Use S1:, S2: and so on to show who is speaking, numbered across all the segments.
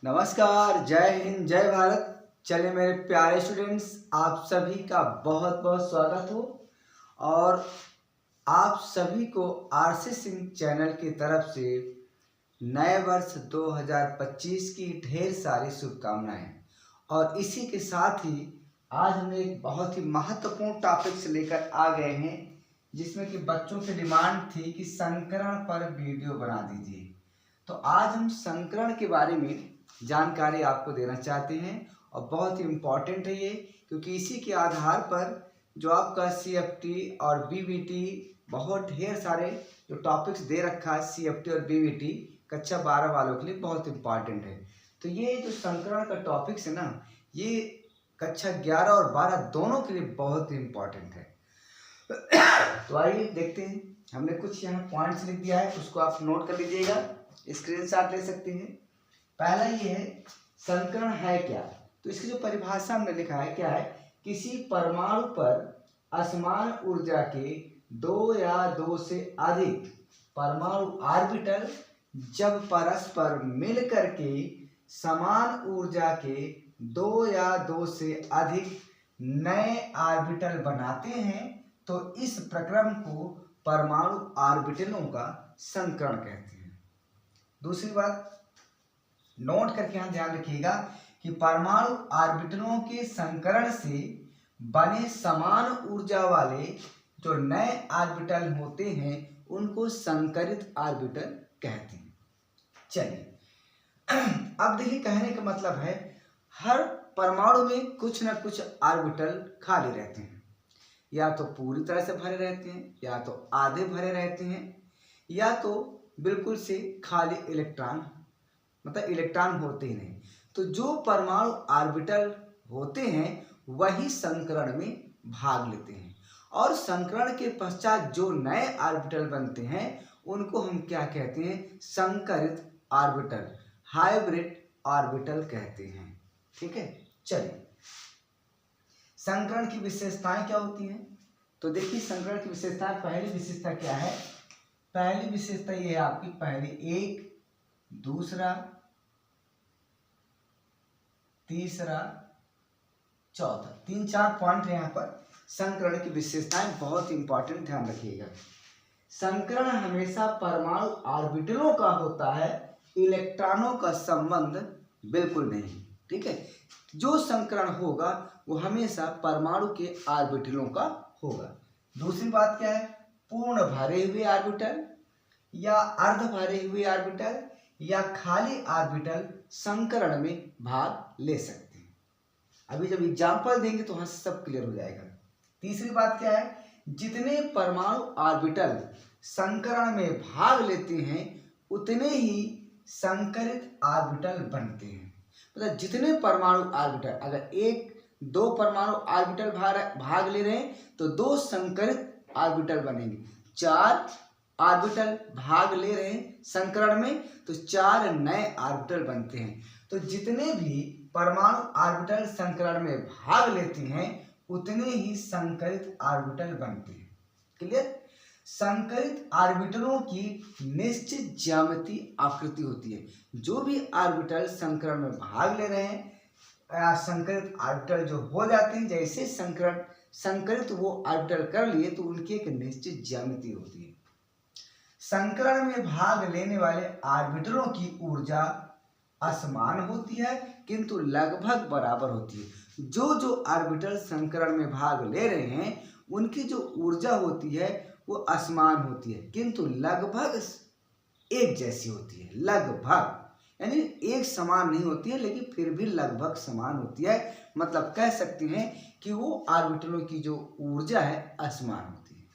S1: नमस्कार, जय हिंद, जय भारत। चलिए मेरे प्यारे स्टूडेंट्स, आप सभी का बहुत बहुत स्वागत हो और आप सभी को आरसी सिंह चैनल की तरफ से नए वर्ष 2025 की ढेर सारी शुभकामनाएं। और इसी के साथ ही आज हम एक बहुत ही महत्वपूर्ण टॉपिक से लेकर आ गए हैं, जिसमें कि बच्चों की डिमांड थी कि संकरण पर वीडियो बना दीजिए। तो आज हम संकरण के बारे में जानकारी आपको देना चाहते हैं और बहुत ही इम्पॉर्टेंट है ये, क्योंकि इसी के आधार पर जो आपका CFT और BBT बहुत ढेर सारे जो टॉपिक्स दे रखा है CFT और BBT कक्षा 12 वालों के लिए बहुत इम्पॉर्टेंट है। तो ये जो संकरण का टॉपिक्स है ना, ये कक्षा 11 और 12 दोनों के लिए बहुत ही इम्पॉर्टेंट है। तो आइए देखते हैं, हमने कुछ यहाँ पॉइंट्स लिख दिया है, उसको आप नोट कर लीजिएगा, स्क्रीनशॉट ले सकते हैं। पहला ये है, संकरण है क्या। तो इसकी जो परिभाषा हमने लिखा है क्या है, किसी परमाणु पर असमान ऊर्जा के दो या दो से अधिक परमाणु ऑर्बिटल जब परस्पर मिल करके समान ऊर्जा के दो या दो से अधिक नए ऑर्बिटल बनाते हैं, तो इस प्रक्रम को परमाणु ऑर्बिटलों का संकरण कहते हैं। दूसरी बात नोट करके यहाँ ध्यान रखिएगा कि परमाणु ऑर्बिटलों के संकरण से बने समान ऊर्जा वाले जो नए ऑर्बिटल होते हैं उनको संकरित ऑर्बिटल कहते हैं। चलिए अब देखिए, कहने का मतलब है हर परमाणु में कुछ ना कुछ ऑर्बिटल खाली रहते हैं, या तो पूरी तरह से भरे रहते हैं, या तो आधे भरे रहते हैं, या तो बिल्कुल से खाली इलेक्ट्रॉन, मतलब इलेक्ट्रॉन होते ही नहीं। तो जो परमाणु ऑर्बिटल होते हैं वही संकरण में भाग लेते हैं, और संकरण के पश्चात जो नए ऑर्बिटल बनते हैं उनको हम क्या कहते हैं, संकरित ऑर्बिटल, हाइब्रिड ऑर्बिटल कहते हैं। ठीक है, चलिए संकरण की विशेषताएं क्या होती हैं। तो देखिए, संकरण की विशेषताएं, पहली विशेषता क्या है, पहली विशेषता ये है आपकी, पहली एक, दूसरा, तीसरा, चौथा, 3-4 पॉइंट है यहाँ पर संकरण की विशेषताएं, बहुत इंपॉर्टेंट, ध्यान रखिएगा। संकरण हमेशा परमाणु ऑर्बिटलों का होता है, इलेक्ट्रॉनों का संबंध बिल्कुल नहीं। ठीक है, जो संकरण होगा वो हमेशा परमाणु के ऑर्बिटलों का होगा। दूसरी बात क्या है, पूर्ण भरे हुए ऑर्बिटल या अर्ध भरे हुए ऑर्बिटल या खाली ऑर्बिटल संकरण में भाग ले सकते हैं। अभी जब एग्जाम्पल देंगे तो वहां से सब क्लियर हो जाएगा। तीसरी बात क्या है, जितने परमाणु ऑर्बिटल संकरण में भाग लेते हैं उतने ही संकरित ऑर्बिटल बनते हैं। मतलब जितने परमाणु ऑर्बिटल, अगर एक दो परमाणु ऑर्बिटल भाग ले रहे हैं तो दो संकरित ऑर्बिटल बनेंगे। 4 ऑर्बिटल भाग ले रहे हैं संकरण में तो 4 नए ऑर्बिटल बनते हैं। तो जितने भी परमाणु ऑर्बिटल संकरण में भाग लेते हैं उतने ही संकरित ऑर्बिटल बनते हैं। क्लियर। संकरित ऑर्बिटलों की निश्चित ज्यामिति आकृति होती है। जो भी ऑर्बिटल संकरण में भाग ले रहे हैं, संकरित ऑर्बिटल जो हो जाते हैं, जैसे संकरित वो ऑर्बिटल कर लिए तो उनकी एक निश्चित ज्यामिति होती है। संकरण में भाग लेने वाले ऑर्बिटलों की ऊर्जा असमान होती है किंतु लगभग बराबर होती है। जो जो ऑर्बिटल संकरण में भाग ले रहे हैं उनकी जो ऊर्जा होती है वो असमान होती है किंतु लगभग एक जैसी होती है। लगभग यानी एक समान नहीं होती है, लेकिन फिर भी लगभग समान होती है। मतलब कह सकते हैं कि वो ऑर्बिटलों की जो ऊर्जा है असमान होती है।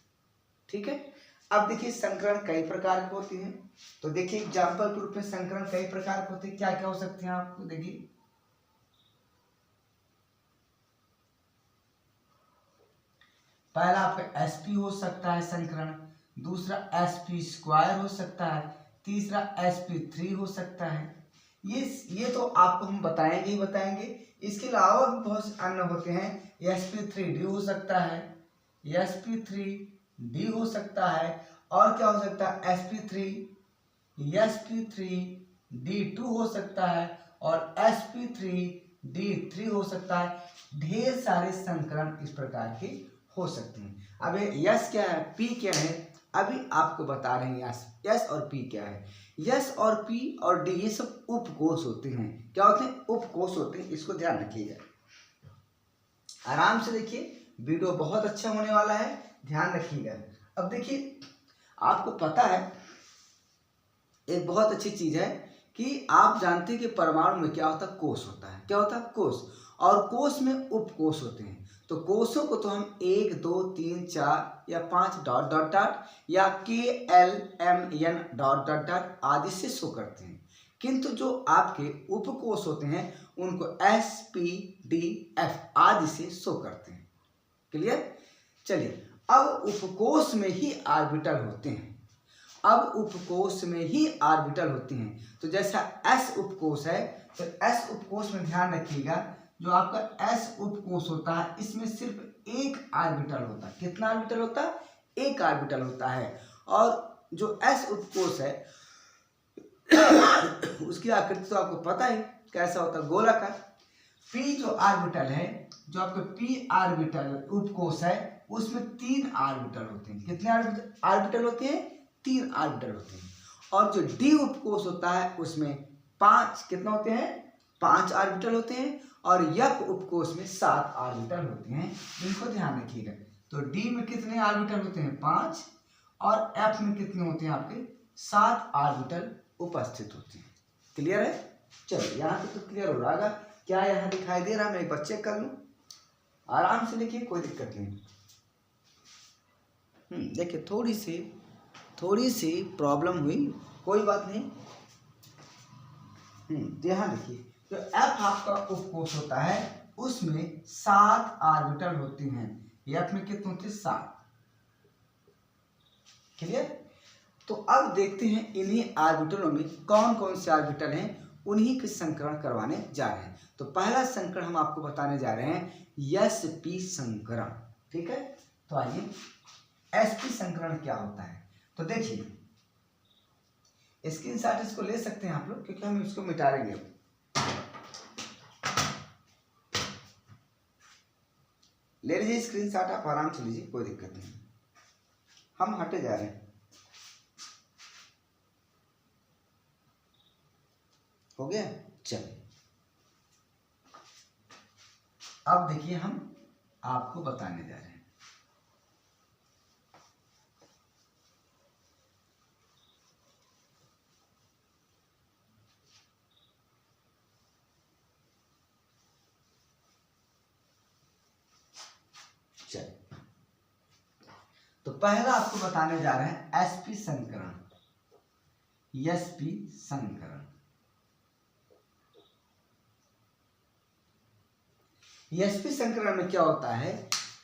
S1: ठीक है, अब देखिए संकरण कई प्रकार के होते हैं। तो देखिए एग्जाम्पल के रूप में संकरण कई प्रकार के होते हैं। क्या क्या हो सकते हैं आपको देखिए, पहला आपका sp हो सकता है संकरण, दूसरा sp² हो सकता है, तीसरा sp3 हो सकता है। ये तो आपको हम बताएंगे ही बताएंगे। इसके अलावा भी बहुत से अन्य होते हैं। sp3d हो सकता है, sp3d हो सकता है, और क्या हो सकता है, sp3d2 हो सकता है, और sp3d3 हो सकता है। ढेर सारे संकरण इस प्रकार के हो सकते हैं। अब यस क्या है, पी क्या है, अभी आपको बता रहे हैं। यस और पी क्या है। यस और पी और डी ये सब उपकोष होते हैं। क्या होते हैं? उपकोष होते हैं। इसको ध्यान रखिएगा, आराम से देखिए, वीडियो बहुत अच्छा होने वाला है, ध्यान रखिएगा। अब देखिए, आपको पता है एक बहुत अच्छी चीज है कि आप जानते हैं कि परमाणु में क्या होता है, कोष होता है। क्या होता है? कोष। और कोष में उपकोष होते हैं। तो कोषों को तो हम 1 2 3 4 या 5 डॉट डॉट डॉट या KLMN डॉट डॉट डॉट आदि से शो करते हैं, किंतु जो आपके उपकोष होते हैं उनको SPDF आदि से शो करते हैं। क्लियर? चलिए, अब उपकोष में ही ऑर्बिटल होते हैं। अब उपकोष में ही ऑर्बिटल होते हैं। तो जैसा S उपकोष है, तो S उपकोष में ध्यान रखिएगा, जो आपका S उपकोष होता है इसमें सिर्फ एक ऑर्बिटल होता है। कितना ऑर्बिटल होता है? एक ऑर्बिटल होता है। और जो S उपकोष है उसकी आकृति तो आपको पता है कैसा होता है, गोलाकार। P जो ऑर्बिटल है, जो आपका P ऑर्बिटल उपकोष है, उसमें 3 ऑर्बिटल होते हैं। कितने ऑर्बिटल होते हैं? 3 ऑर्बिटल होते हैं। और जो D उपकोष होता है उसमें 5 कितना होते हैं? 5 ऑर्बिटल होते हैं। और F उपकोष में 7 ऑर्बिटल होते हैं। इनको ध्यान रखिएगा। तो D में कितने ऑर्बिटल होते हैं? 5। और F में कितने होते हैं? आपके 7 ऑर्बिटल उपस्थित होते हैं। क्लियर है? चलिए, यहाँ पे तो क्लियर हो रहा होगा। क्या यहाँ दिखाई दे रहा है? मैं एक बार चेक कर लूँ, आराम से देखिए, कोई दिक्कत नहीं। देखिए, थोड़ी सी प्रॉब्लम हुई, कोई बात नहीं। ध्यान देखिए, जो F आपका उपकोष होता है उसमें 7 ऑर्बिटल होते हैं। F में कितने होते हैं? 7। क्लियर? तो अब देखते हैं इन्हीं ऑर्बिटलों में कौन कौन से ऑर्बिटल हैं, उन्हीं के संकरण करवाने जा रहे हैं। तो पहला संकरण हम आपको बताने जा रहे हैं sp संकरण। ठीक है? तो आइए, sp संकरण क्या होता है। तो देखिए, स्क्रीनशॉट इसको ले सकते हैं आप लोग, क्योंकि हम इसको मिटा देंगे। ले लीजिए स्क्रीनशॉट, आप आराम से लीजिए, कोई दिक्कत नहीं। हम हटे जा रहे हैं। हो गया? चलिए, अब देखिए, हम आपको बताने जा रहे हैं। चलिए, तो पहला आपको बताने जा रहे हैं sp संकरण। sp संकरण, sp संकरण में क्या होता है?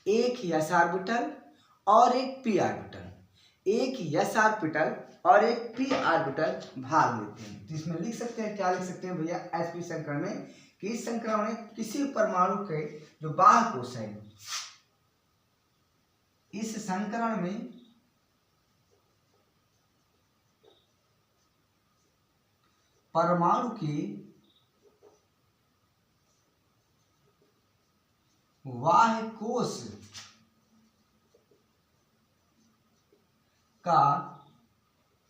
S1: एक s ऑर्बिटल और एक p ऑर्बिटल, एक s ऑर्बिटल और एक p ऑर्बिटल भाग लेते हैं। तो इसमें लिख सकते हैं, क्या लिख सकते हैं भैया, sp संकरण में कि इस संकरण में किसी परमाणु के जो बाह्य कोश है, इस संकरण में परमाणु के बाह्य कोश का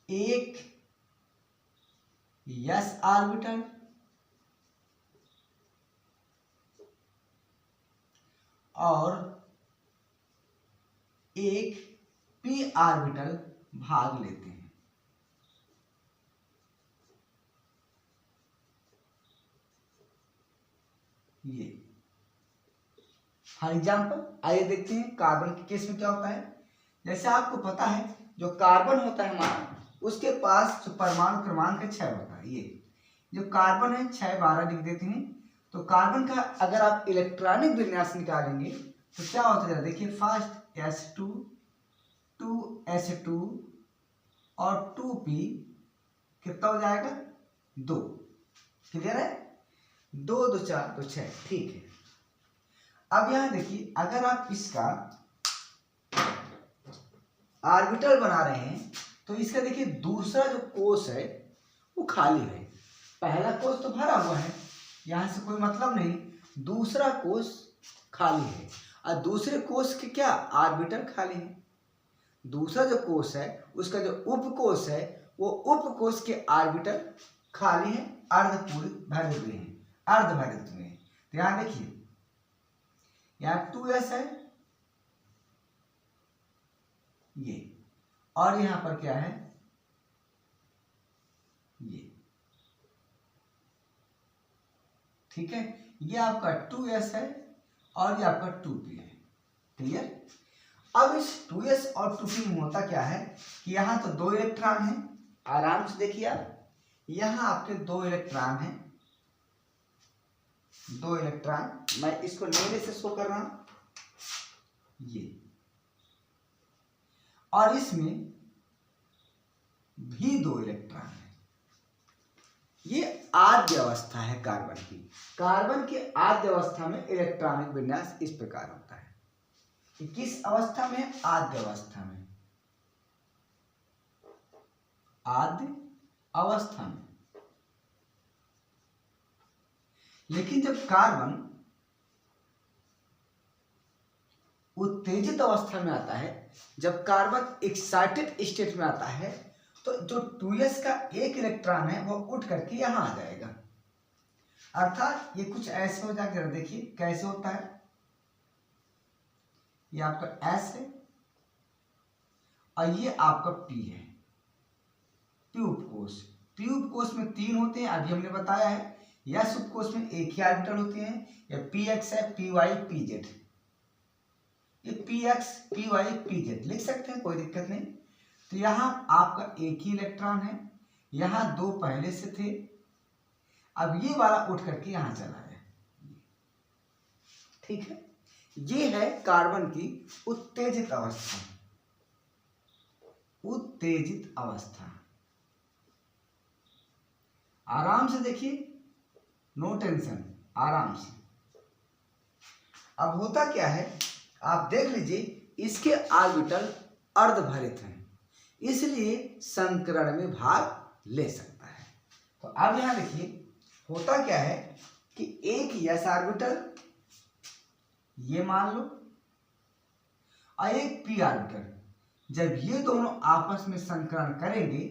S1: एक s ऑर्बिटल और एक p ऑर्बिटल भाग लेते हैं। ये फॉर एग्जाम्पल, आइए देखते हैं कार्बन के केस में क्या होता है। जैसे आपको पता है, जो कार्बन होता है हमारा, उसके पास जो परमाणु क्रमांक है 6 होता है। ये जो कार्बन है 6 12 लिख देते हैं। तो कार्बन का अगर आप इलेक्ट्रॉनिक विन्यास निकालेंगे तो क्या होता है, देखिए, फर्स्ट S2 2S2 और 2p कितना हो जाएगा? 2। क्लियर है? 2 2 4 2 6। ठीक है। अब यहां देखिए, अगर आप इसका ऑर्बिटल बना रहे हैं तो इसका देखिए दूसरा जो कोश है वो खाली है। पहला कोष तो भरा हुआ है, यहाँ से कोई मतलब नहीं, दूसरा कोष खाली है और दूसरे कोष के क्या ऑर्बिटल खाली है। दूसरा जो कोष है उसका जो उपकोष है वो उपकोष के ऑर्बिटल खाली है, अर्धपूरित भरे हुए हैं, अर्ध भरित हुए हैं। तो यहाँ देखिए यहाँ 2s है ये, और यहाँ पर क्या है ये, ठीक है, ये आपका 2s है और ये आपका 2p है। क्लियर। अब इस 2s और 2p में होता क्या है कि यहाँ तो 2 इलेक्ट्रॉन हैं, आराम से देखिए आप, यहाँ आपके 2 इलेक्ट्रॉन हैं, 2 इलेक्ट्रॉन, मैं इसको नीले से शो कर रहा हूं ये, और इसमें भी 2 इलेक्ट्रॉन है। ये आद्य अवस्था है कार्बन की। कार्बन के आद्य अवस्था में इलेक्ट्रॉनिक विन्यास इस प्रकार होता है। कि किस अवस्था में? आद्य अवस्था में, आद्य अवस्था में। लेकिन जब कार्बन उत्तेजित अवस्था में आता है, जब कार्बन एक्साइटेड स्टेट में आता है, तो जो 2s का एक इलेक्ट्रॉन है वो उठ करके यहां आ जाएगा। अर्थात ये कुछ ऐसे हो जाकर, देखिए कैसे होता है। ये आपका S है और ये आपका P है, P उपकोष। P उपकोष में 3 होते हैं, अभी हमने बताया है। S उपकोष में एक ही ऑर्बिटल होते हैं, या px है, py, pz। ये px, py, pz लिख सकते हैं, कोई दिक्कत नहीं। तो यहाँ आपका एक ही इलेक्ट्रॉन है, यहाँ 2 पहले से थे, अब ये वाला उठ करके यहाँ चला है। ठीक है, ये है कार्बन की उत्तेजित अवस्था। उत्तेजित अवस्था, आराम से देखिए, नो टेंशन, आराम से। अब होता क्या है, आप देख लीजिए, इसके ऑर्बिटल अर्धभरित हैं, इसलिए संकरण में भाग ले सकता है। तो अब यहां देखिए होता क्या है कि एक s ऑर्बिटल ये मान लो और एक p ऑर्बिटल, जब ये दोनों आपस में संकरण करेंगे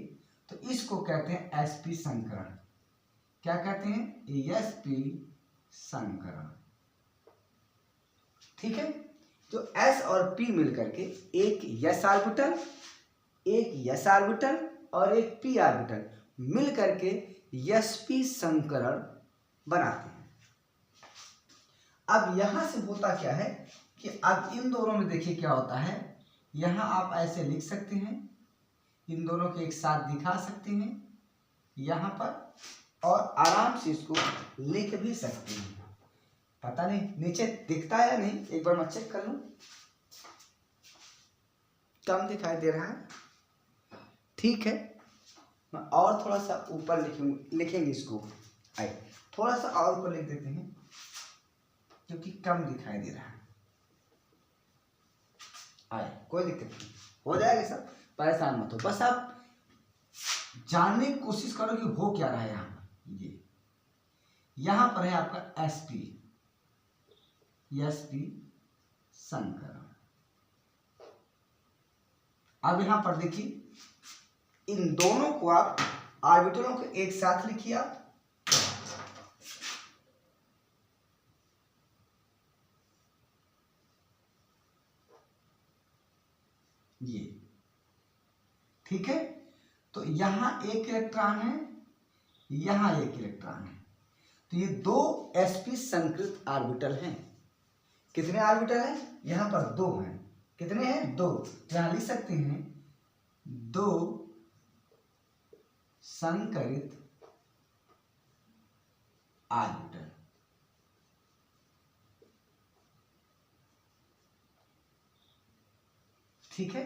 S1: तो इसको कहते हैं sp संकरण। क्या कहते हैं? sp संकरण। ठीक है, तो s और p मिलकर के एक s ऑर्बिटल, एक s ऑर्बिटल और एक p ऑर्बिटल मिल करके sp संकरण बनाते हैं। अब यहां से होता क्या है कि अब इन दोनों में देखिए क्या होता है, यहां आप ऐसे लिख सकते हैं, इन दोनों के एक साथ दिखा सकते हैं यहां पर, और आराम से इसको लिख भी सकते हैं। पता नहीं नीचे दिखता है या नहीं, एक बार मैं चेक कर लूं। कम दिखाई दे रहा है, ठीक है, मैं और थोड़ा सा ऊपर लिखेंगे इसको। आइए थोड़ा सा और ऊपर लिख देते हैं, क्योंकि कम दिखाई दे रहा है। आए, कोई दिक्कत नहीं, हो जाएगा सब, परेशान मत हो, बस आप जानने की कोशिश करो कि हो क्या रहा है। यहाँ पर ये यहाँ पर है आपका sp संकरण। अब यहां पर देखिए, इन दोनों को आप ऑर्बिटलों को एक साथ लिखिए आप, ये ठीक है। तो यहां एक इलेक्ट्रॉन है, यहां एक इलेक्ट्रॉन है, तो ये 2 sp संकृत ऑर्बिटल हैं। कितने ऑर्बिटल हैं? यहां पर 2 हैं। कितने हैं? 2। यहां लिख सकते हैं 2 संकरित ऑर्बिटल। ठीक है,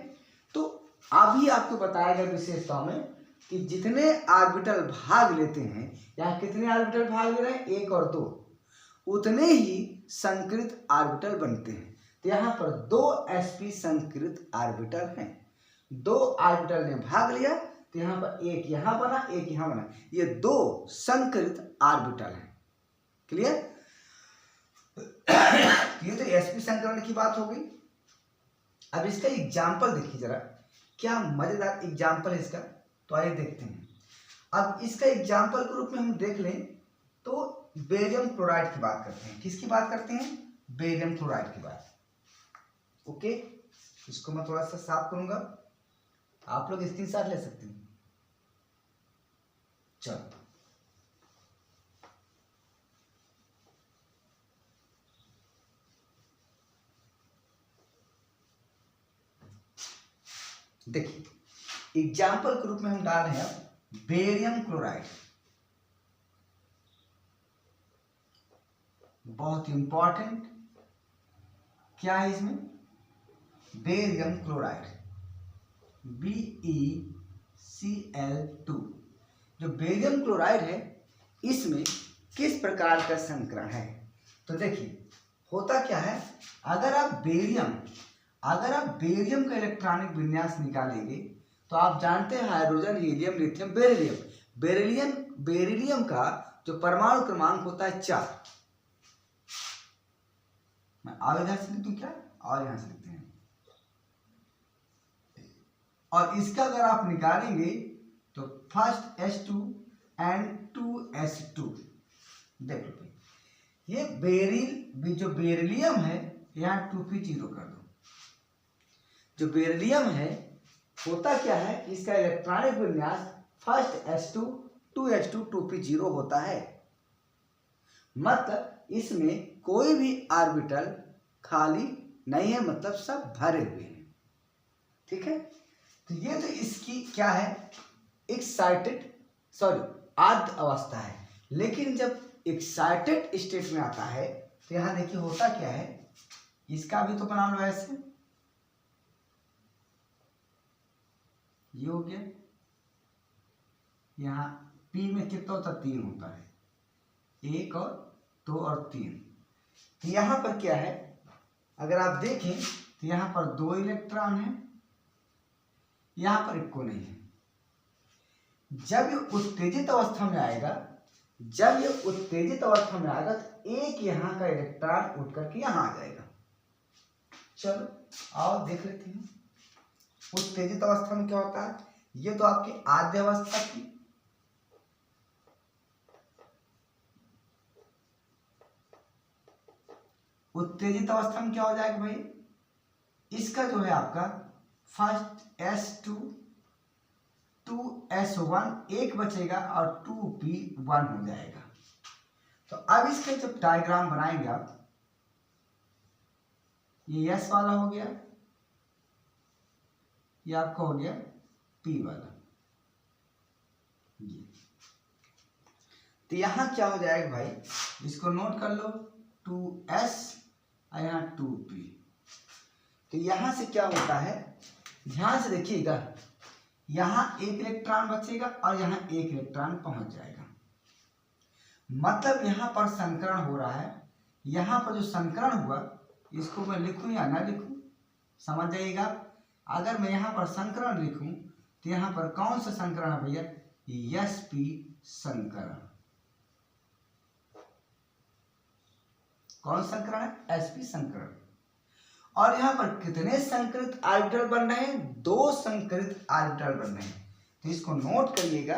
S1: तो अभी आपको बताया गया विशेषताओं में कि जितने ऑर्बिटल भाग लेते हैं, या कितने ऑर्बिटल भाग ले रहे हैं, 1 और 2, उतने ही संकृत ऑर्बिटल बनते हैं। तो यहाँ पर 2 sp संकृत ऑर्बिटल हैं, 2 ऑर्बिटल ने भाग लिया तो यहाँ पर एक यहाँ बना, एक यहाँ बना, ये दो संकरित ऑर्बिटल हैं। क्लियर? ये तो sp संकरण की बात हो गई। अब इसका एग्जाम्पल देखिए जरा, क्या मजेदार एग्जाम्पल है इसका, तो आइए देखते हैं। अब इसका एग्जाम्पल के रूप में हम देख लें तो बेरियम क्लोराइड की बात करते हैं। किसकी बात करते हैं? बेरियम क्लोराइड की बात। ओके, इसको मैं थोड़ा सा साफ करूंगा, आप लोग स्क्रीनशॉट ले सकते हैं। चलो देखिए, एग्जाम्पल के रूप में हम डाल रहे हैं अब बेरियम क्लोराइड। बहुत इंपॉर्टेंट क्या है इसमें? Barium chloride BeCl2। जो बेरियम क्लोराइड है इसमें किस प्रकार का संकरण है? तो देखिए होता क्या है, अगर आप बेरियम का इलेक्ट्रॉनिक विन्यास निकालेंगे तो आप जानते हैं हाइड्रोजन, हीलियम, लिथियम, बेरिलियम का जो परमाणु क्रमांक होता है 4। मैं और इधर से लिख दूं क्या, और यहां से लिखते हैं। और इसका अगर आप निकालेंगे तो फर्स्ट H2 एंड 2S2। देखो ये जो बेरिलियम है यहाँ 2p0 कर दो। जो बेरिलियम है होता क्या है, इसका इलेक्ट्रॉनिक विन्यास फर्स्ट H2 2H2 2p0 होता है। मतलब इसमें कोई भी ऑर्बिटल खाली नहीं है, मतलब सब भरे हुए हैं। ठीक है, तो ये तो इसकी क्या है, आद्य अवस्था है। लेकिन जब एक्साइटेड स्टेट में आता है तो यहां देखिए होता क्या है, इसका भी तो बना लो ऐसे, ये हो गया। यहाँ P में कितना होता है? 3 होता है, 1 और 2 और 3। तो यहाँ पर क्या है, अगर आप देखें तो यहाँ पर 2 इलेक्ट्रॉन है, यहाँ पर 1 को नहीं है। जब ये उत्तेजित अवस्था में आएगा तो एक यहाँ का इलेक्ट्रॉन उठ करके यहाँ आ जाएगा। चलो आओ देख लेते हैं उत्तेजित अवस्था में क्या होता है। ये तो आपकी आद्य अवस्था थी। उत्तेजित अवस्था में क्या हो जाएगा भाई, इसका जो है आपका फर्स्ट S2 2S1 1 बचेगा और 2p1 हो जाएगा। तो अब इसके जब डायग्राम बनाएंगे आप, ये S वाला हो गया, ये आपका हो गया P वाला। ये तो यहां क्या हो जाएगा भाई, इसको नोट कर लो, 2S और यहाँ 2p। तो यहां से क्या होता है, ध्यान से देखिएगा, यहां 1 इलेक्ट्रॉन बचेगा और यहां 1 इलेक्ट्रॉन पहुंच जाएगा। मतलब यहां पर संकरण हो रहा है। यहां पर जो संकरण हुआ, इसको मैं लिखूं या ना लिखूं, समझ जाइएगा। अगर मैं यहां पर संकरण लिखूं तो यहां पर कौन सा संकरण है भैया, sp संकरण। कौन संकरण है? sp संकरण। और यहां पर कितने संकरित ऑर्बिटल बन रहे हैं? 2 संकरित ऑर्बिटल बन रहे हैं। तो इसको नोट करिएगा,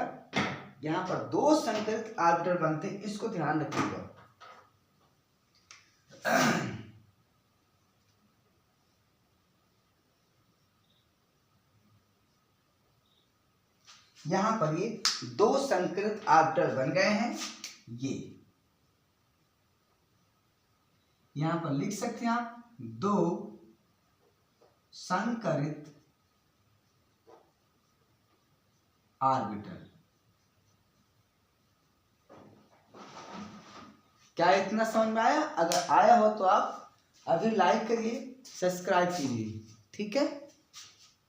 S1: यहां पर 2 संकरित ऑर्बिटल बनते हैं, इसको ध्यान रखिएगा। यहां पर ये 2 संकरित ऑर्बिटल बन गए हैं। ये यहां पर लिख सकते हैं आप 2 संकरित ऑर्बिटल। क्या इतना समझ में आया? अगर आया हो तो आप अभी लाइक करिए, सब्सक्राइब कीजिए। ठीक है,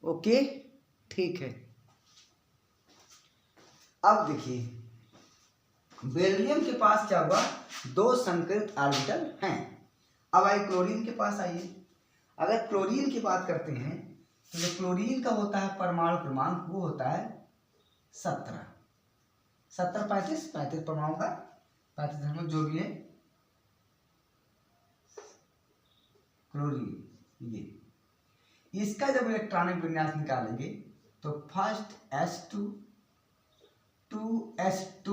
S1: ओके, ठीक है। अब देखिए बेरिलियम के पास क्या हुआ, 2 संकरित ऑर्बिटल हैं। अब आइए क्लोरीन के पास आइए। अगर क्लोरीन की बात करते हैं तो जो क्लोरीन का होता है परमाणु क्रमांक, वो होता है 17 17 35 35 परमाणु का 35 धर्म जो भी है क्लोरीन। ये इसका जब इलेक्ट्रॉनिक विन्यास निकालेंगे तो first H2 2S2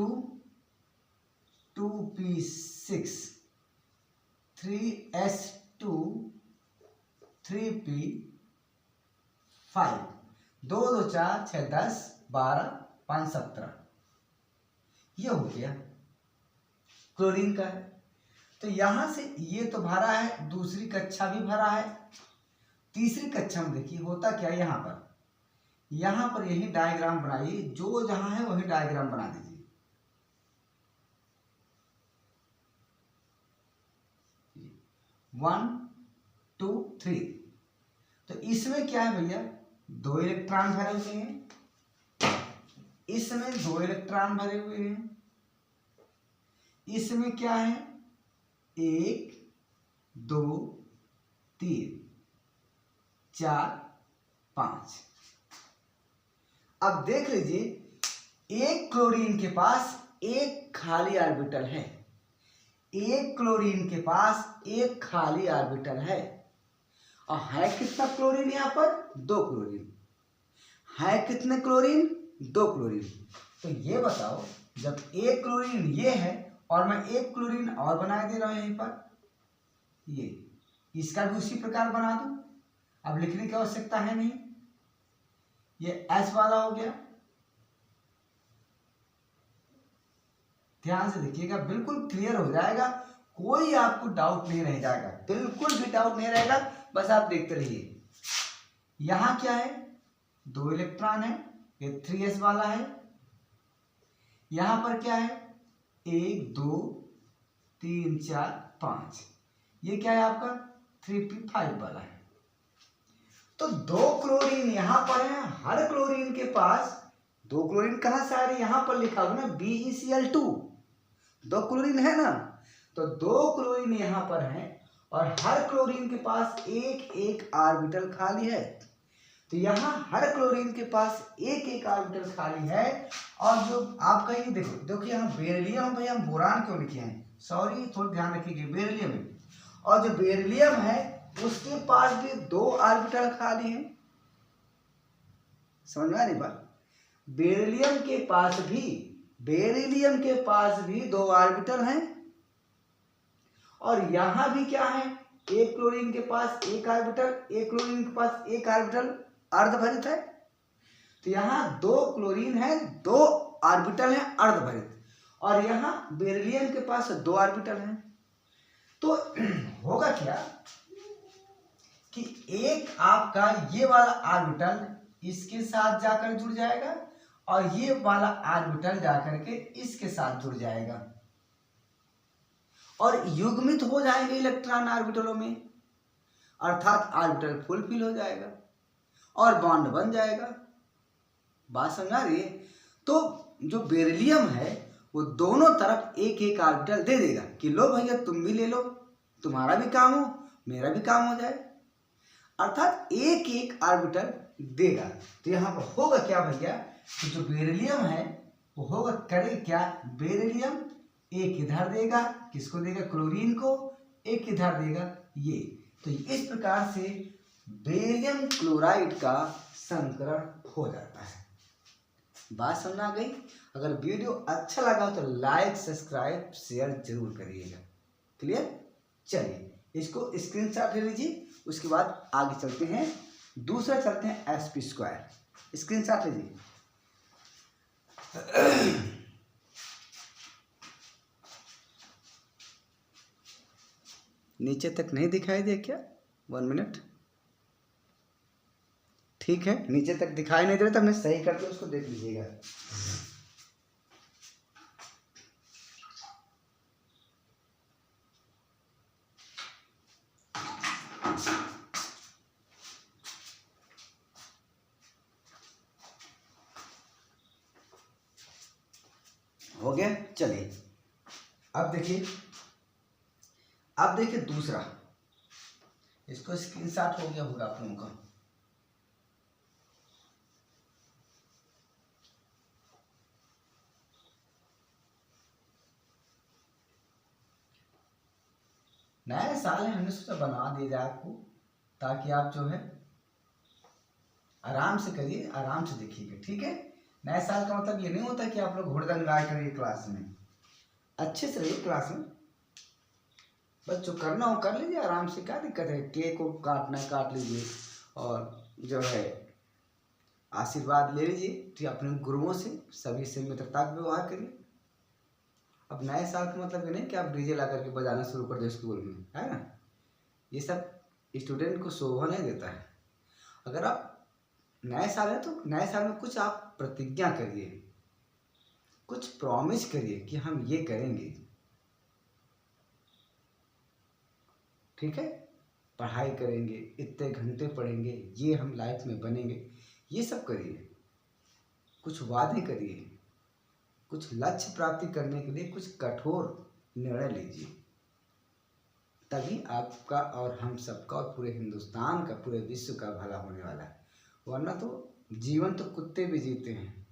S1: 2P6 3S2 3P5 2 2 4 6 10 12 5 17 ये हो गया क्लोरीन का है। तो यहां से ये तो भरा है, दूसरी कक्षा भी भरा है। तीसरी कक्षा में देखिए होता क्या है, यहां पर यही डायग्राम बनाइए, जो जहां है वही डायग्राम बना दीजिए। 1 2 3। तो इसमें क्या है भैया, 2 इलेक्ट्रॉन भरे हुए हैं, इसमें 2 इलेक्ट्रॉन भरे हुए हैं, इसमें क्या है 1 2 3 4 5। अब देख लीजिए, एक क्लोरीन के पास एक खाली ऑर्बिटल है, एक क्लोरीन के पास एक खाली ऑर्बिटल है। और है कितना क्लोरीन, यहां पर 2 क्लोरीन है। कितने क्लोरीन, 2 क्लोरीन। तो ये बताओ, जब एक क्लोरीन ये है और मैं एक क्लोरीन और बना दे रहा हूं यहीं पर, ये इसका भी उसी प्रकार बना दूं, अब लिखने की आवश्यकता है नहीं। ये S वाला हो गया, ध्यान से देखिएगा, बिल्कुल क्लियर हो जाएगा, कोई आपको डाउट नहीं रह जाएगा, बिल्कुल भी डाउट नहीं रहेगा, बस आप देखते रहिए। यहां क्या है, 2 इलेक्ट्रॉन है, ये 3s वाला है। यहां पर क्या है 1 2 3 4 5, ये क्या है आपका 3p5 वाला है। तो 2 क्लोरीन यहां पर है, हर क्लोरीन के पास 2 क्लोरीन कहां से आ रही, यहां पर लिखा हुआ ना BeCl2, 2 क्लोरीन है ना। तो 2 क्लोरीन यहां पर है और हर क्लोरीन के पास एक एक ऑर्बिटल खाली है। तो यहां हर क्लोरीन के पास एक एक ऑर्बिटल खाली है। और जो आपका ये देखो यहाँ बेरिलियम, भैया हम बोरान क्यों लिखे हैं, सॉरी थोड़ा ध्यान रखिए, बेरिलियम है। और जो बेरिलियम है उसके पास भी 2 ऑर्बिटल खाली हैं, समझ में आ रही बात। बेरिलियम के पास भी 2 ऑर्बिटल हैं। और यहां भी क्या है, एक क्लोरीन के पास एक ऑर्बिटल, एक क्लोरीन के पास एक ऑर्बिटल अर्धभरित है। तो यहां 2 क्लोरीन है, 2 ऑर्बिटल है अर्धभरित, और यहां बेरिलियम के पास 2 ऑर्बिटल हैं। तो होगा क्या कि एक आपका ये वाला ऑर्बिटल इसके साथ जाकर जुड़ जाएगा और ये वाला ऑर्बिटल जाकर के इसके साथ जुड़ जाएगा और युग्मित हो जाएंगे इलेक्ट्रॉन ऑर्बिटलों में, अर्थात ऑर्बिटल फुलफिल हो जाएगा और बॉन्ड बन जाएगा। बात समझा रही है। तो जो बेरिलियम है वो दोनों तरफ एक एक ऑर्बिटल दे देगा कि लो भैया तुम भी ले लो, तुम्हारा भी काम हो मेरा भी काम हो जाए, अर्थात एक एक ऑर्बिटल देगा। तो यहाँ पर होगा क्या भैया, तो जो बेरिलियम है वो होगा, करेगा क्या, बेरिलियम एक इधर देगा, किसको देगा, क्लोरीन को, एक इधर देगा ये। तो इस प्रकार से बेरिलियम क्लोराइड का संकरण हो जाता है। बात समझ आ गई। अगर वीडियो अच्छा लगा तो लाइक सब्सक्राइब शेयर जरूर करिएगा। क्लियर, चलिए इसको स्क्रीनशॉट ले लीजिए, उसके बाद आगे चलते हैं, दूसरा चलते हैं sp²। स्क्रीनशॉट लीजिए। नीचे तक नहीं दिखाई दे क्या, 1 मिनट, ठीक है, नीचे तक दिखाई नहीं दे रहा तो हमने सही करके उसको देख लीजिएगा। हो गया, चलिए अब देखिए दूसरा, इसको स्क्रीनशॉट हो गया होगा आप लोगों का। नया साल है, हमने सोचा बना दिया जाए आपको, ताकि आप जो है आराम से करिए, आराम से देखिएगा, ठीक है। नए साल का मतलब ये नहीं होता कि आप लोग हुड़दंग गाय करिए क्लास में, अच्छे से रहिए क्लास में, बस जो करना हो कर लीजिए आराम से, क्या दिक्कत है। केक को काटना है काट लीजिए, और जो है आशीर्वाद ले लीजिए, तो अपने गुरुओं से, सभी से मित्रता का व्यवहार करिए। अब नए साल का मतलब ये नहीं कि आप डीजे ला करके बजाना शुरू कर दे स्कूल में, है ना। ये सब स्टूडेंट को शोभा नहीं देता है। अगर आप नए साल है तो नए साल में कुछ आप प्रतिज्ञा करिए, कुछ प्रॉमिस करिए कि हम ये करेंगे, ठीक है। पढ़ाई करेंगे, इतने घंटे पढ़ेंगे, ये हम लाइफ में बनेंगे, ये सब करिए। कुछ वादे करिए, कुछ लक्ष्य प्राप्ति करने के लिए कुछ कठोर निर्णय लीजिए, तभी आपका और हम सबका और पूरे हिंदुस्तान का, पूरे विश्व का भला होने वाला है। वरना तो जीवन तो कुत्ते भी जीते हैं,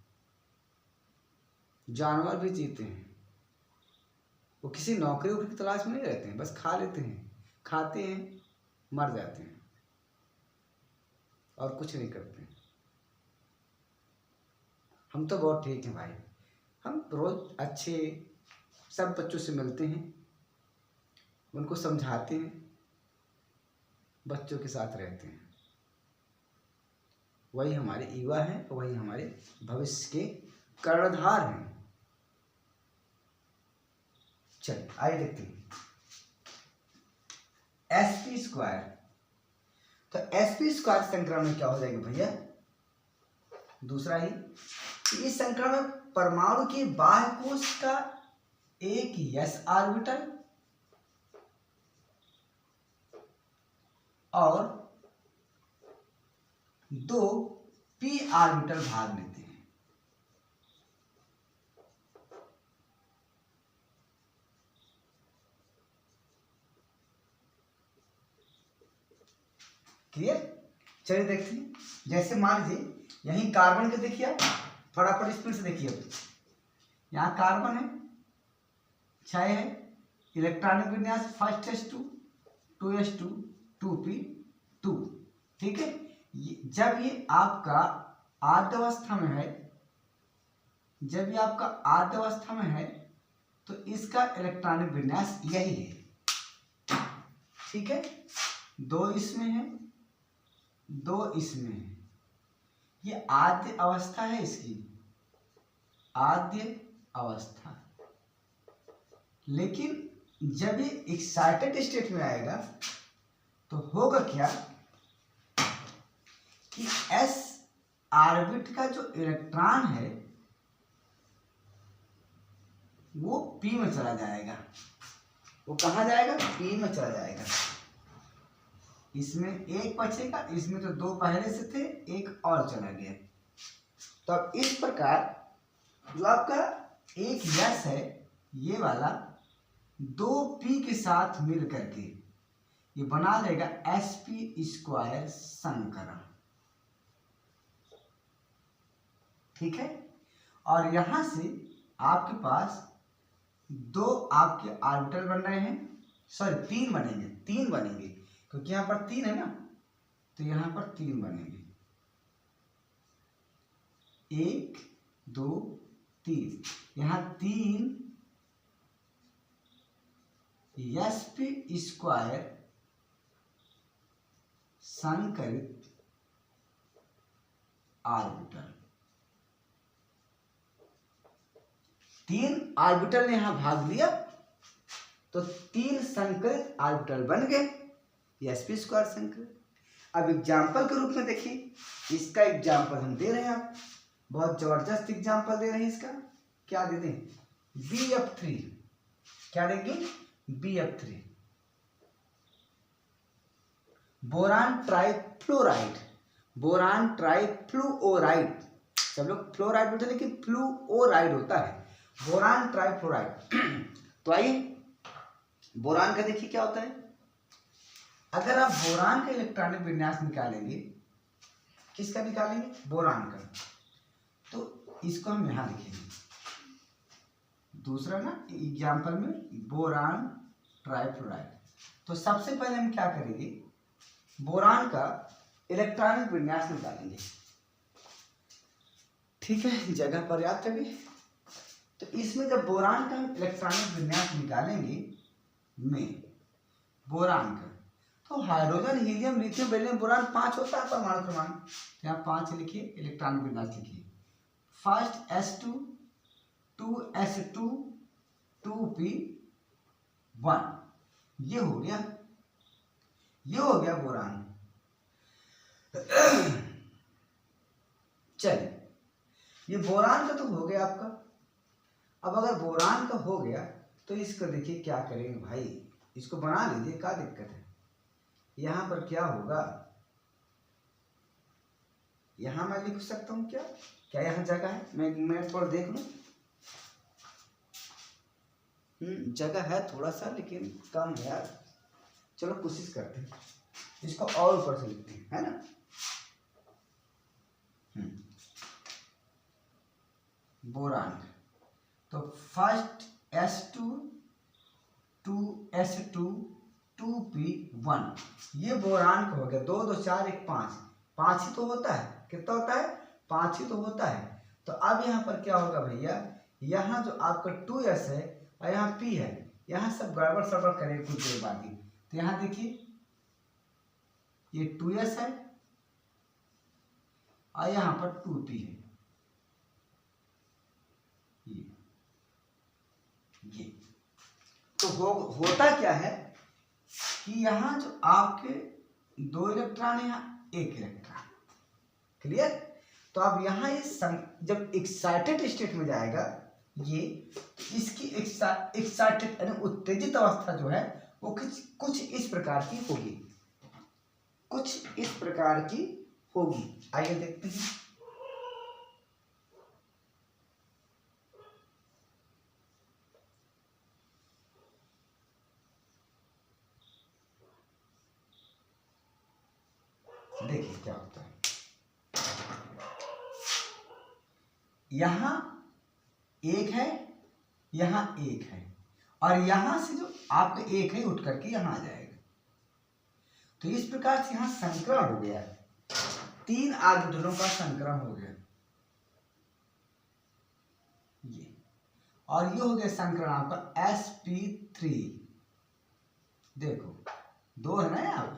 S1: जानवर भी जीते हैं, वो किसी नौकरी वोकरी की तलाश में नहीं रहते हैं, बस खा लेते हैं, खाते हैं, मर जाते हैं और कुछ नहीं करते हैं। हम तो बहुत ठीक हैं भाई, हम रोज अच्छे सब बच्चों से मिलते हैं, उनको समझाते हैं, बच्चों के साथ रहते हैं। वही हमारे युवा हैं, वही हमारे भविष्य के कर्णधार हैं। चलिए आइए देखते हैं sp स्क्वायर। तो sp स्क्वायर संक्रमण में क्या हो जाएगा भैया, दूसरा ही, इस संक्रमण में परमाणु के बाह्य कोश का एक s ऑर्बिटल और 2 p ऑर्बिटल भाग लेते हैं। क्लियर। चलिए देखते हैं, जैसे मान लीजिए यहीं कार्बन के देखिए आप, फटाफट स्पीड से देखिए। अब यहाँ कार्बन है, 6 है, इलेक्ट्रॉनिक विन्यास फर्स्ट s2 2s2 2p2, ठीक है। जब ये आपका आद्य अवस्था में है, जब ये आपका आद्य अवस्था में है तो इसका इलेक्ट्रॉनिक विन्यास यही है, ठीक है। 2 इसमें है, 2 इसमें है, ये आद्य अवस्था है इसकी, आद्य अवस्था। लेकिन जब ये एक्साइटेड स्टेट में आएगा तो होगा क्या कि s ऑर्बिट का जो इलेक्ट्रॉन है वो p में चला जाएगा। वो कहाँ जाएगा, p में चला जाएगा। इसमें एक बचेगा, इसमें तो 2 पहले से थे, एक और चला गया। तो अब इस प्रकार जो आपका एक यस है ये वाला 2p के साथ मिल करके ये बना लेगा sp स्क्वायर संकरण, ठीक है। और यहां से आपके पास 2 आपके ऑर्बिटल बन रहे हैं, सॉरी 3 बनेंगे, 3 बनेंगे, क्योंकि यहां पर 3 है ना, तो यहां पर 3 बनेंगे, 1 2 3, यहां 3 sp स्क्वायर संकरित ऑर्बिटल। 3 ऑर्बिटल ने यहां भाग लिया तो 3 संकरित ऑर्बिटल बन गए, sp स्क्वायर संकरित। अब एग्जाम्पल के रूप में देखिए, इसका एग्जाम्पल हम दे रहे हैं, आप बहुत जबरदस्त एग्जाम्पल दे रहे हैं इसका। क्या देते हैं, BF3, क्या देंगे, BF3, बोरान ट्राइफ्लोराइड, बोरान ट्राइफ्लुओराइड, सब लोग फ्लोराइड बोलते हैं लेकिन फ्लुओराइड होता है, बोरान ट्राइफ्लोराइड। तो आइए बोरान का देखिए क्या होता है। अगर आप बोरान का इलेक्ट्रॉनिक विन्यास निकालेंगे, किसका निकालेंगे, बोरान का, तो इसको हम यहां लिखेंगे, दूसरा ना एग्जाम्पल में बोरान ट्राइफ्लोराइड, तो सबसे पहले हम क्या करेंगे, बोरान का इलेक्ट्रॉनिक विन्यास निकालेंगे। ठीक है, जगह पर्याप्त है। तो इसमें जब बोरान का हम इलेक्ट्रॉनिक विन्यास निकालेंगे में बोरान का, तो hydrogen, helium, lithium, beryllium, boron 5 होता है परमाणु क्रमांक। तो यहाँ 5 लिखिए, इलेक्ट्रॉनिक विन्यास लिखिए। फर्स्ट S2 2S2 2p1, ये हो गया, ये हो गया बोरान। चलिए, ये बोरान का तो हो गया आपका। अब अगर बोरान का हो गया तो इसको देखिए क्या करेंगे भाई, इसको बना लीजिए, क्या दिक्कत है। यहां पर क्या होगा, यहां मैं लिख सकता हूं क्या, क्या यहाँ जगह है, मैं थोड़ा देख लूं। जगह है थोड़ा सा, लेकिन कम है यार। चलो कोशिश करते हैं, इसको और ऊपर से लिखते हैं, है ना। बोरान, तो फर्स्ट S2 2S2 2p1, ये बोरान का हो गया। 2 2 4 1 5, 5 ही तो होता है। कितना होता है, 5 ही तो होता है। तो अब यहाँ पर क्या होगा भैया, यहाँ जो आपका 2s है और यहाँ p है, यहाँ सब गड़बड़ सड़बड़ करेंगे कुछ देर बाद ही। तो यहाँ देखिए, ये 2s है और यहाँ पर 2p है। ये तो होता क्या है कि यहाँ जो आपके 2 इलेक्ट्रॉन है, यहाँ 1 इलेक्ट्रॉन। क्लियर। तो अब यहाँ इस जब एक्साइटेड स्टेट में जाएगा ये, इसकी एक्साइटेड यानी उत्तेजित अवस्था जो है वो कुछ इस प्रकार की होगी, कुछ इस प्रकार की होगी। आइए देखते हैं। देखिए क्या होता है, यहां 1 है, यहां 1 है, और यहां से जो आपका 1 है उठ करके यहां आ जाएगा। तो इस प्रकार से यहां संकरण हो गया, 3 ऑर्बिटलों का संकरण हो गया ये, और ये हो गया संकरण आपका sp3। देखो 2 है ना, यहाँ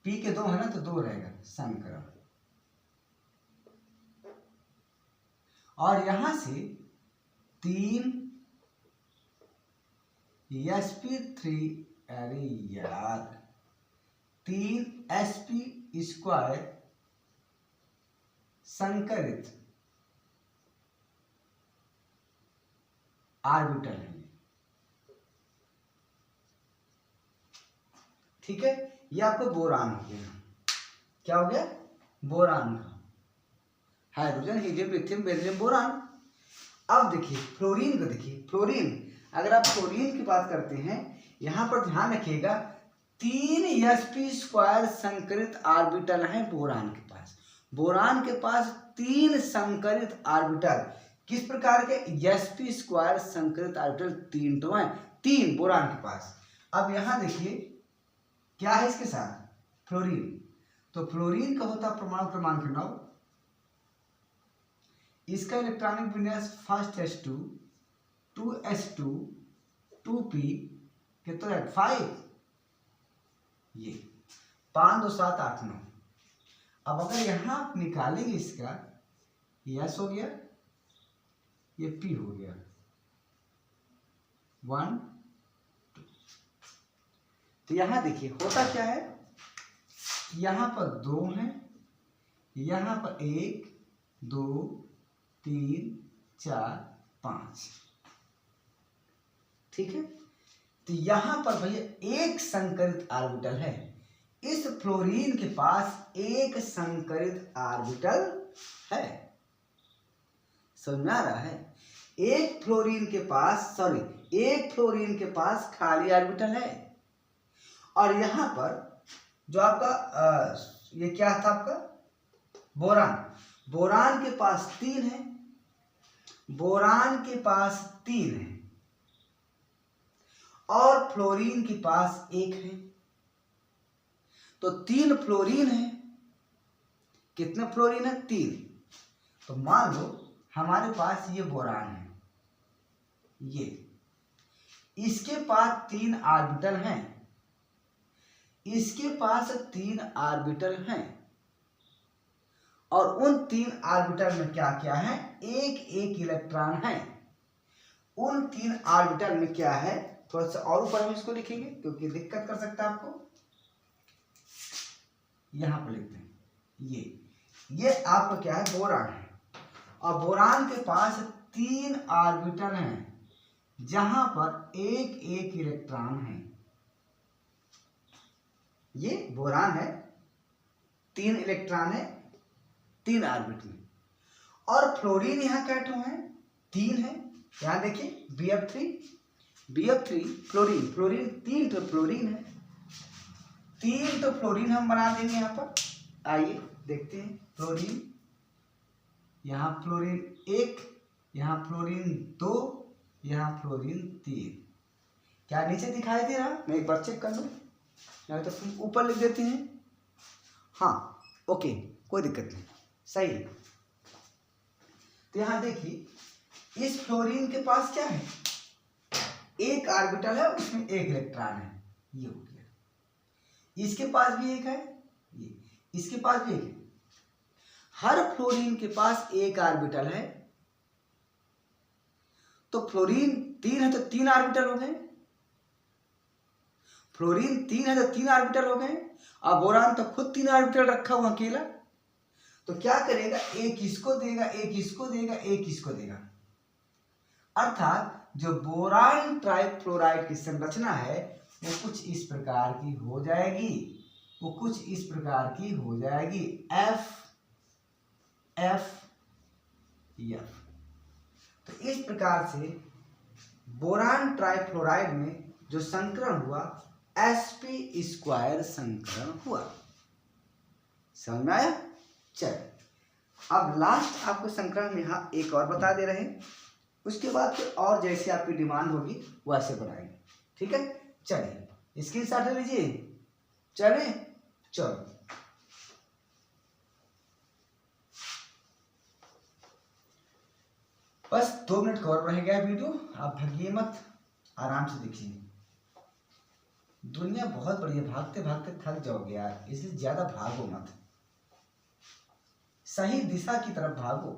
S1: p के 2 है ना, तो 2 रहेगा संकरण। और यहां से 3 sp3, अरे यार 3 sp² संकरित ऑर्बिटल है। ठीक है, ये आपको बोरान हो गया। क्या हो गया, बोरान का hydrogen, helium, lithium, beryllium, boron. अब देखिए फ्लोरीन को, देखिए फ्लोरीन, अगर आप फ्लोरीन की बात करते हैं, यहां पर ध्यान रखिएगा 3 sp² संकरित ऑर्बिटल हैं बोरान के पास। बोरान के पास 3 संकरित ऑर्बिटल, किस प्रकार के, sp² संकरित ऑर्बिटल 3 तो हैं, 3 बोरान के पास। अब यहां देखिए क्या है इसके साथ, फ्लोरीन। तो फ्लोरीन का होता परमाणु क्रमांक 9, इसका इलेक्ट्रॉनिक विन्यास फर्स्ट S2 2s2 2p कितना है 5, ये 5 2 7 8 9। अब अगर यहां आप निकालेंगे इसका, S हो गया, ये p हो गया 1 2। तो यहां देखिए होता क्या है, यहां पर 2 है, यहां पर 1 2 3 4 5। ठीक है, तो यहां पर भैया 1 संकरित ऑर्बिटल है। इस फ्लोरीन के पास 1 संकरित ऑर्बिटल है। समझ में आ रहा है, एक फ्लोरीन के पास खाली ऑर्बिटल है। और यहां पर जो आपका ये क्या था आपका बोरान, बोरान के पास 3 है, बोरान के पास 3 है। और फ्लोरीन के पास एक है, तो 3 फ्लोरीन है। कितने फ्लोरीन है? 3। तो मान लो हमारे पास ये बोरान है, ये इसके पास 3 ऑर्बिटल हैं, इसके पास 3 ऑर्बिटल हैं, और उन 3 ऑर्बिटल में क्या क्या है? एक एक इलेक्ट्रॉन है। उन 3 ऑर्बिटल में क्या है? थोड़ा सा और ऊपर हम इसको लिखेंगे क्योंकि दिक्कत कर सकता है आपको। यहां पर लिखते हैं ये आपका क्या है? बोरान है, और बोरान के पास 3 ऑर्बिटल हैं जहां पर एक एक इलेक्ट्रॉन है। ये बोरान है, 3 इलेक्ट्रॉन है, 3 ऑर्बिटल। और फ्लोरीन यहाँ क्या है? 3 है। यहां देखिए BF3 फ्लोरीन 3 तो फ्लोरीन है, 3 तो फ्लोरीन हम बना देंगे यहाँ पर। आइए देखते हैं। फ्लोरीन, यहाँ फ्लोरीन 1, यहाँ फ्लोरीन 2, यहाँ फ्लोरीन 3। क्या नीचे दिखाई दे रहा? मैं एक बार चेक कर लूँ, या तो फिर ऊपर लिख देते हैं। हाँ ओके, कोई दिक्कत नहीं, सही है। तो यहाँ देखिए इस फ्लोरीन के पास क्या है? एक ऑर्बिटल है, उसमें एक इलेक्ट्रॉन है, ये हो गया। इसके पास भी एक है, ये इसके पास भी एक है। हर फ्लोरीन के पास एक ऑर्बिटल है, तो फ्लोरीन 3 है तो 3 ऑर्बिटल हो गए। फ्लोरीन 3 है तो 3 ऑर्बिटल हो गए, और बोरान तो खुद 3 ऑर्बिटल रखा हुआ अकेला। तो क्या करेगा? एक इसको देगा, एक इसको देगा, एक इसको देगा। अर्थात जो बोरान ट्राइफ्लोराइड की संरचना है वो कुछ इस प्रकार की हो जाएगी, वो कुछ इस प्रकार की हो जाएगी, F F F। तो इस प्रकार से बोरान ट्राइफ्लोराइड में जो संकरण हुआ sp² संकरण हुआ। समझ में आया? चल अब लास्ट आपको संकरण में यहाँ एक और बता दे रहे हैं, उसके बाद फिर और जैसे आपकी डिमांड होगी वैसे बनाएंगे। ठीक है, चलिए स्क्रीनशॉट ले लीजिए। चले चलो, बस 2 मिनट का और रह गया वीडियो। आप भागिए मत, आराम से देखिए। दुनिया बहुत बड़ी है, भागते भागते थक जाओगे यार, इसलिए ज्यादा भागो मत, सही दिशा की तरफ भागो।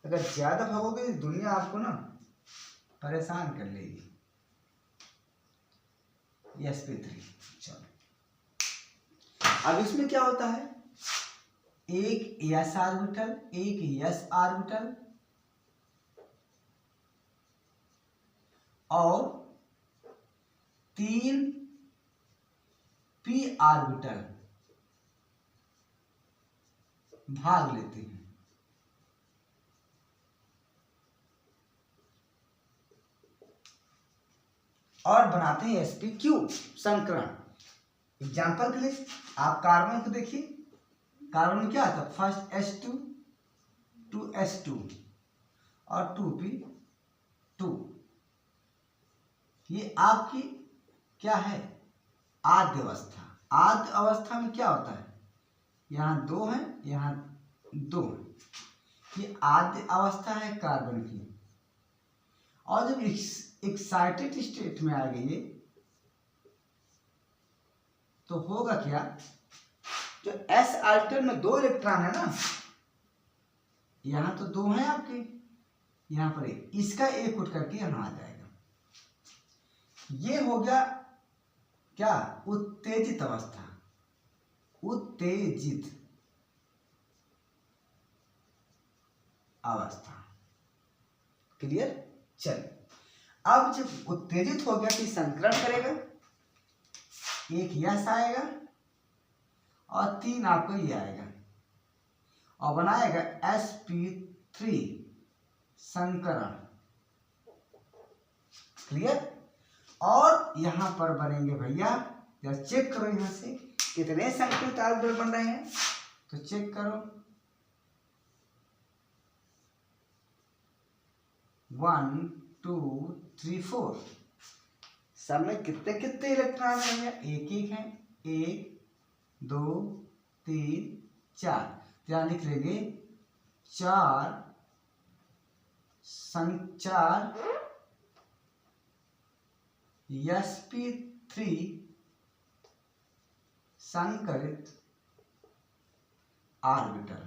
S1: अगर ज्यादा भागोगे तो दुनिया आपको ना परेशान कर लेगी। sp3। चलो अब इसमें क्या होता है? एक s ऑर्बिटल, एक s ऑर्बिटल और 3 p ऑर्बिटल भाग लेते हैं। और बनाते हैं sp³ संकरण। एग्जाम्पल के लिए आप कार्बन को देखिए, कार्बन में क्या आता है? फर्स्ट H2, 2S2 और 2p2। ये आपकी क्या है? आद्य अवस्था। आद्य अवस्था में क्या होता है? यहाँ 2 है, यहाँ 2 है, ये आद्य अवस्था है कार्बन की। और जब एक्साइटेड स्टेट में आ गई तो होगा क्या? जो s ऑर्बिटल में 2 इलेक्ट्रॉन है ना, यहां तो 2 है आपके, यहां पर एक, इसका एक उठ करके यहां आ जाएगा। ये हो गया क्या? उत्तेजित अवस्था, उत्तेजित अवस्था। क्लियर? चलिए अब जब उत्तेजित हो गया तो संकरण करेगा, एक यस आएगा और 3 आपको ये आएगा, और बनाएगा sp3 संकरण। क्लियर? और यहां पर बनेंगे भैया, जब चेक करो यहां से कितने संकरित ऑर्बिटल बन रहे हैं, तो चेक करो 1 2 3 4 सब में कितने कितने इलेक्ट्रॉन हैं भैया? एक एक हैं। 1 2 3 4। यहाँ लिख लेंगे 4 संचार sp3 संकरित ऑर्बिटल।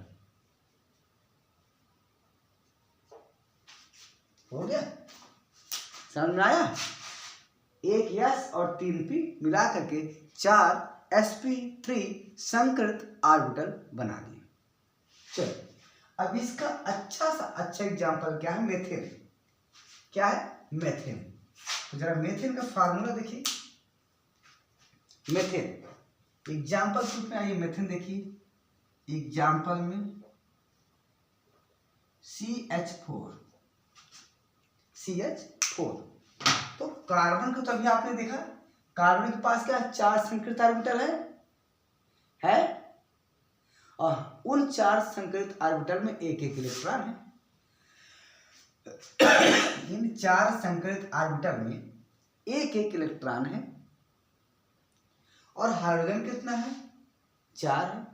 S1: हो गया? समझ में आया? एक S और 3 P मिला करके 4 sp3 संकरित ऑर्बिटल बना दिए। चलो अब इसका अच्छा एग्जांपल क्या है? मेथेन। क्या है? मेथेन। तो जरा मेथेन का फार्मूला देखिए। मेथेन एग्जांपल में आइए, मेथेन देखिए। एग्जांपल में CH4। तो कार्बन को तो अभी आपने देखा, कार्बन के पास क्या 4 संकरित ऑर्बिटल है? और उन 4 संकरित ऑर्बिटल में एक एक इलेक्ट्रॉन है। इन 4 संकरित ऑर्बिटल में एक एक इलेक्ट्रॉन है और हाइड्रोजन कितना है? 4 है।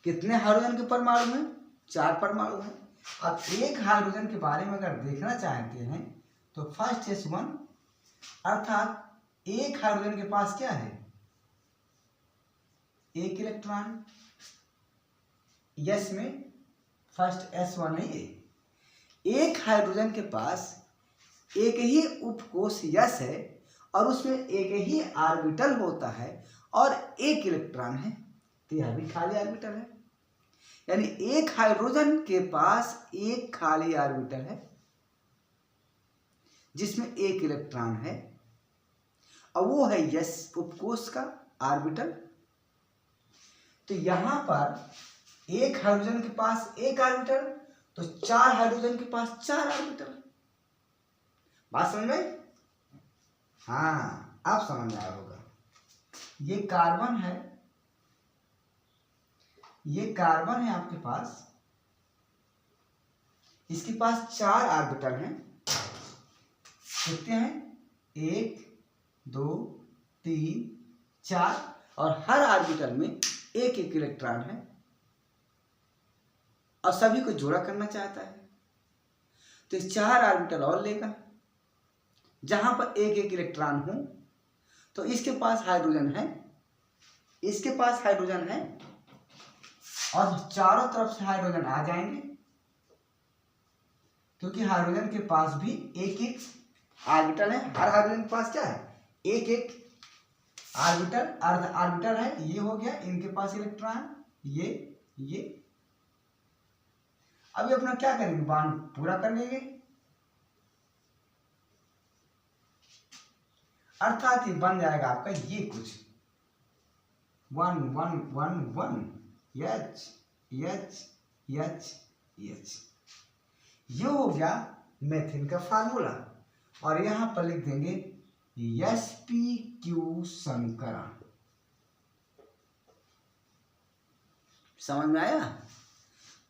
S1: कितने हाइड्रोजन के परमाणु हैं? 4 परमाणु हैं। अब एक हाइड्रोजन के बारे में अगर देखना चाहते हैं तो फर्स्ट S1, अर्थात एक हाइड्रोजन के पास क्या है? एक इलेक्ट्रॉन। यस में फर्स्ट S1 है ये। एक हाइड्रोजन के पास एक ही उपकोष यस है और उसमें एक ही ऑर्बिटल होता है और एक इलेक्ट्रॉन है, तो यह भी खाली ऑर्बिटल है। यानी एक हाइड्रोजन के पास एक खाली ऑर्बिटल है जिसमें एक इलेक्ट्रॉन है और वो है यस उपकोष का ऑर्बिटल। तो यहां पर एक हाइड्रोजन के पास एक ऑर्बिटल, तो 4 हाइड्रोजन के पास 4 ऑर्बिटल। बात समझ में? हाँ, आप समझ में आया होगा। ये कार्बन है, ये कार्बन है आपके पास, इसके पास 4 ऑर्बिटल हैं। कितने हैं? 1 2 3 4 और हर ऑर्बिटल में एक एक इलेक्ट्रॉन है और सभी को जोड़ा करना चाहता है, तो 4 ऑर्बिटल और लेगा। जहां पर एक एक इलेक्ट्रॉन हो तो इसके पास हाइड्रोजन है, इसके पास हाइड्रोजन है और चारों तरफ से हाइड्रोजन आ जाएंगे, क्योंकि हाइड्रोजन के पास भी एक एक ऑर्बिटल है। हर हाइड्रोजन के पास क्या है? एक एक ऑर्बिटल, अर्ध ऑर्बिटल है। ये हो गया इनके पास इलेक्ट्रॉन, ये। अभी अपना क्या करेंगे? बांड पूरा कर लेंगे, अर्थात ये बन जाएगा आपका ये कुछ 1 1 1 1 H। ये हो गया मेथेन का फार्मूला और यहां पर लिख देंगे sp3 संकरण। समझ में आया?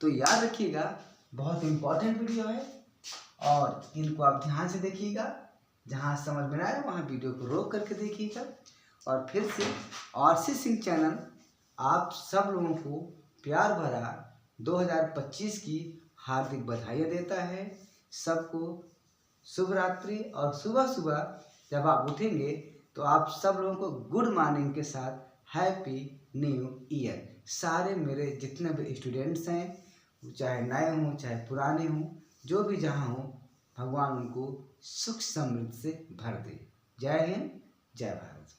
S1: तो याद रखिएगा, बहुत इंपॉर्टेंट वीडियो है और इनको आप ध्यान से देखिएगा। जहां समझ में आए वहां वीडियो को रोक करके देखिएगा। और फिर से आरसी सिंह चैनल आप सब लोगों को प्यार भरा 2025 की हार्दिक बधाइयाँ देता है। सबको शुभ रात्रि। और सुबह सुबह जब आप उठेंगे तो आप सब लोगों को गुड मॉर्निंग के साथ हैप्पी न्यू ईयर। सारे मेरे जितने भी स्टूडेंट्स हैं, चाहे नए हों चाहे पुराने हों, जो भी जहाँ हों, भगवान उनको सुख समृद्धि से भर दे। जय हिंद, जय भारत।